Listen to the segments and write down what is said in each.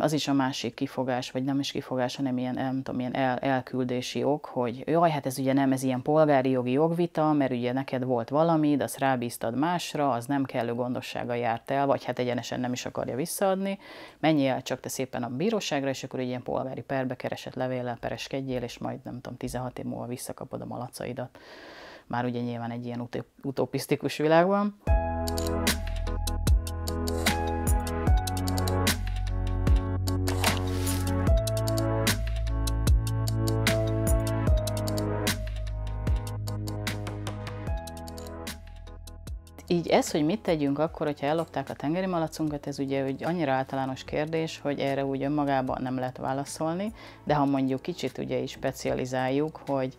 az is a másik kifogás, vagy nem is kifogás, hanem ilyen, nem tudom, ilyen elküldési ok, hogy jaj, hát ez ugye nem, ez ilyen polgári jogi jogvita, mert ugye neked volt valami, de azt rábíztad másra, az nem kellő gondossággal járt el, vagy hát egyenesen nem is akarja visszaadni, menjél el csak te szépen a bíróságra, és akkor egy ilyen polgári perbe keresett levéllel pereskedjél, és majd nem tudom, 16 év múlva visszakapod a malacaidat. Már ugye nyilván egy ilyen utopisztikus világban. Így ez, hogy mit tegyünk akkor, hogyha ellopták a tengeri malacunkat, ez ugye hogy annyira általános kérdés, hogy erre úgy önmagában nem lehet válaszolni, de ha mondjuk kicsit ugye is specializáljuk, hogy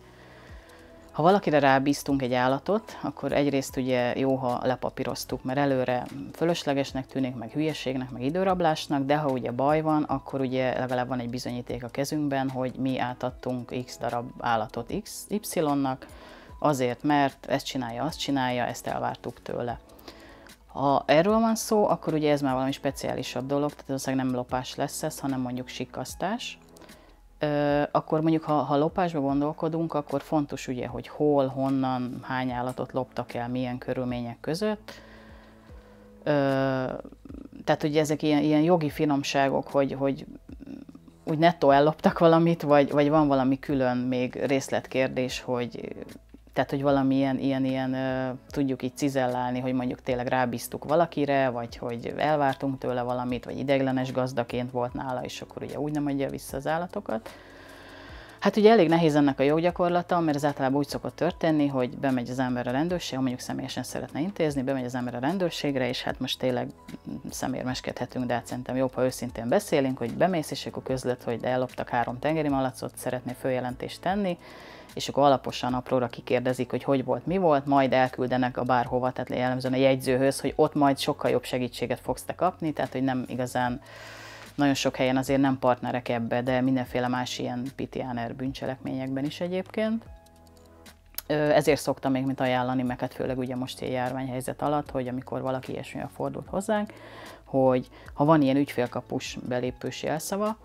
ha valakire rábíztunk egy állatot, akkor egyrészt ugye jó, ha lepapíroztuk, mert előre fölöslegesnek tűnik, meg hülyeségnek, meg időrablásnak, de ha ugye baj van, akkor ugye legalább van egy bizonyíték a kezünkben, hogy mi átadtunk X darab állatot Y-nak, azért, mert ezt csinálja, azt csinálja, ezt elvártuk tőle. Ha erről van szó, akkor ugye ez már valami speciálisabb dolog, tehát valószínűleg nem lopás lesz ez, hanem mondjuk sikkasztás. Akkor mondjuk, ha lopásba gondolkodunk, akkor fontos ugye, hogy hol, honnan, hány állatot loptak el, milyen körülmények között. Tehát ugye ezek ilyen jogi finomságok, hogy úgy nettó elloptak valamit, vagy van valami külön még részletkérdés, tehát, hogy valami ilyen tudjuk így cizellálni, hogy mondjuk tényleg rábíztuk valakire, vagy hogy elvártunk tőle valamit, vagy ideiglenes gazdaként volt nála, és akkor ugye úgy nem adja vissza az állatokat. Hát ugye elég nehéz ennek a joggyakorlata, mert ez általában úgy szokott történni, hogy bemegy az ember a rendőrségre, mondjuk személyesen szeretne intézni, bemegy az ember a rendőrségre, és hát most tényleg szemérmeskedhetünk, de hát szerintem jobb, ha őszintén beszélünk, hogy bemész, és akkor közlöd, hogy elloptak 3 tengeri malacot, szeretné följelentést tenni, és akkor alaposan apróra kikérdezik, hogy volt, mi volt, majd elküldenek a bárhova, tehát jellemzően a jegyzőhöz, hogy ott majd sokkal jobb segítséget fogsz te kapni, tehát hogy nem igazán, nagyon sok helyen azért nem partnerek ebbe, de mindenféle más ilyen pitiáner bűncselekményekben is egyébként. Ezért szoktam még mit ajánlani, meg hát főleg ugye most ilyen járványhelyzet alatt, hogy amikor valaki ilyesmivel fordult hozzánk, hogy ha van ilyen ügyfélkapus belépős jelszava,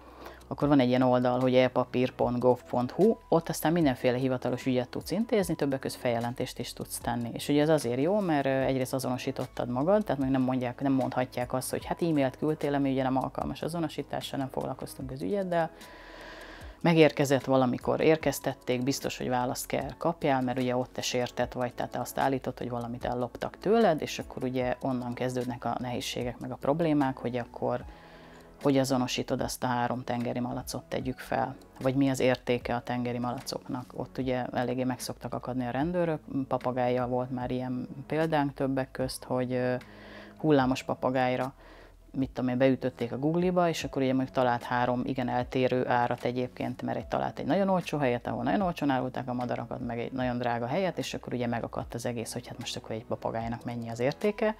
akkor van egy ilyen oldal, hogy elpapír.gov.hu, ott aztán mindenféle hivatalos ügyet tudsz intézni, többek között feljelentést is tudsz tenni. És ugye ez azért jó, mert egyrészt azonosítottad magad, tehát még nem mondhatják azt, hogy hát e-mailt küldtél, ami ugye nem alkalmas azonosításra, nem foglalkoztunk az ügyeddel. Megérkezett valamikor, érkeztették, biztos, hogy választ kell kapjál, mert ugye ott te sértett vagy, tehát te azt állítod, hogy valamit elloptak tőled, és akkor ugye onnan kezdődnek a nehézségek meg a problémák, hogy akkor hogy azonosítod azt a 3 tengeri malacot, tegyük fel, vagy mi az értéke a tengeri malacoknak. Ott ugye eléggé meg szoktak akadni a rendőrök, papagájjal volt már ilyen példánk többek közt, hogy hullámos papagájra, mit tudom én, beütötték a Google-ba, és akkor ugye mondjuk talált 3 igen eltérő árat egyébként, mert talált egy nagyon olcsó helyet, ahol nagyon olcsón árulták a madarakat, meg egy nagyon drága helyet, és akkor ugye megakadt az egész, hogy hát most akkor egy papagájnak mennyi az értéke.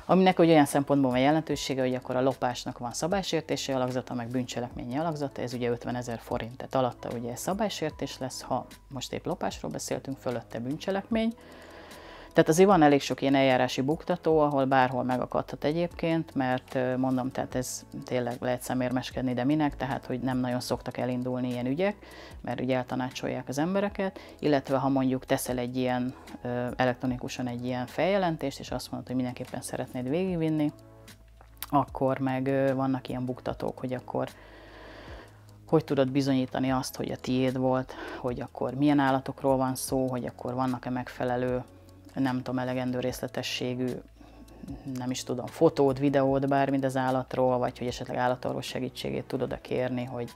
Aminek ugye olyan szempontból van jelentősége, hogy akkor a lopásnak van szabálysértési alakzata, meg bűncselekményi alakzata, ez ugye 50 000 forint, tehát alatta ugye szabálysértés lesz, ha most épp lopásról beszéltünk, fölötte bűncselekmény. Tehát azért van elég sok ilyen eljárási buktató, ahol bárhol megakadhat egyébként, mert mondom, tehát ez tényleg lehet szemérmeskedni, de minek, tehát hogy nem nagyon szoktak elindulni ilyen ügyek, mert ugye eltanácsolják az embereket, illetve ha mondjuk teszel egy ilyen elektronikusan egy ilyen feljelentést, és azt mondod, hogy mindenképpen szeretnéd végigvinni, akkor meg vannak ilyen buktatók, hogy akkor hogy tudod bizonyítani azt, hogy a tiéd volt, hogy akkor milyen állatokról van szó, hogy akkor vannak-e megfelelő, nem tudom, elegendő részletességű, nem is tudom, fotód, videód, bármit az állatról, vagy hogy esetleg állatorvos segítségét tudod kérni, hogy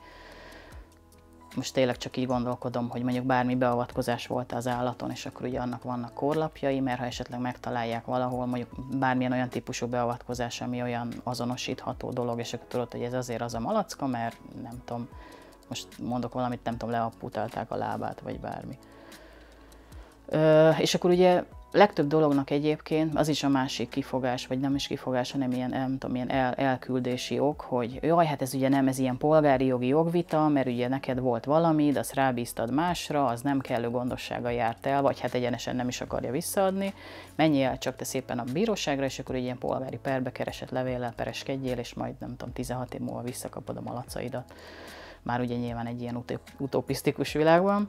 most tényleg csak így gondolkodom, hogy mondjuk bármi beavatkozás volt az állaton, és akkor ugye annak vannak korlapjai, mert ha esetleg megtalálják valahol, mondjuk bármilyen olyan típusú beavatkozás, ami olyan azonosítható dolog, és akkor tudod, hogy ez azért az a malacka, mert nem tudom, most mondok valamit, nem tudom, leamputálták a lábát, vagy bármi. És akkor ugye Legtöbb dolognak egyébként az is a másik kifogás, vagy nem is kifogás, hanem ilyen, nem tudom, ilyen elküldési ok, hogy jaj, hát ez ugye nem, ez ilyen polgári jogi jogvita, mert ugye neked volt valami, de azt rábíztad másra, az nem kellő gondossággal járt el, vagy hát egyenesen nem is akarja visszaadni, menjél el csak te szépen a bíróságra, és akkor egy ilyen polgári perbe keresett levéllel pereskedjél, és majd nem tudom, 16 év múlva visszakapod a malacaidat. Már ugye nyilván egy ilyen utopisztikus világban.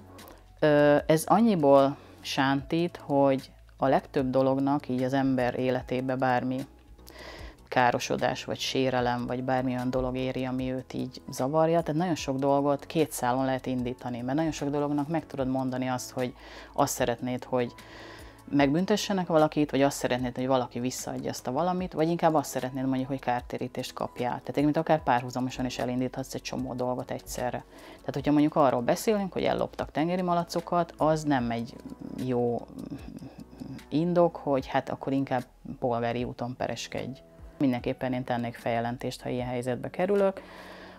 Ez annyiból sántít, hogy a legtöbb dolognak így az ember életébe bármi károsodás, vagy sérelem, vagy bármi olyan dolog éri, ami őt így zavarja. Tehát nagyon sok dolgot két szálon lehet indítani, mert nagyon sok dolognak meg tudod mondani azt, hogy azt szeretnéd, hogy megbüntessenek valakit, vagy azt szeretnéd, hogy valaki visszaadja azt a valamit, vagy inkább azt szeretnéd mondjuk, hogy kártérítést kapjál. Tehát mint akár párhuzamosan is elindíthatsz egy csomó dolgot egyszerre. Tehát hogyha mondjuk arról beszélünk, hogy elloptak tengeri malacokat, az nem egy jó indok, hogy hát akkor inkább polgári úton pereskedj. Mindenképpen én tennék feljelentést, ha ilyen helyzetbe kerülök.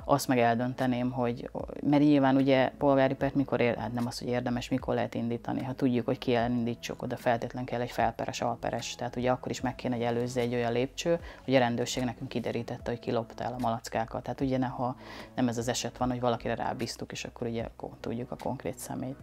Azt meg eldönteném, hogy, mert nyilván ugye polgári pert mikor hát nem az, hogy érdemes, mikor lehet indítani. Ha tudjuk, hogy ki elindítsuk, oda feltétlen kell egy felperes, alperes. Tehát ugye akkor is meg kéne, hogy előzze egy olyan lépcső, hogy a rendőrség nekünk kiderítette, hogy ki lopta el a malackákat. Tehát ugye ha nem ez az eset van, hogy valakire rábíztuk, és akkor ugye tudjuk a konkrét személyt.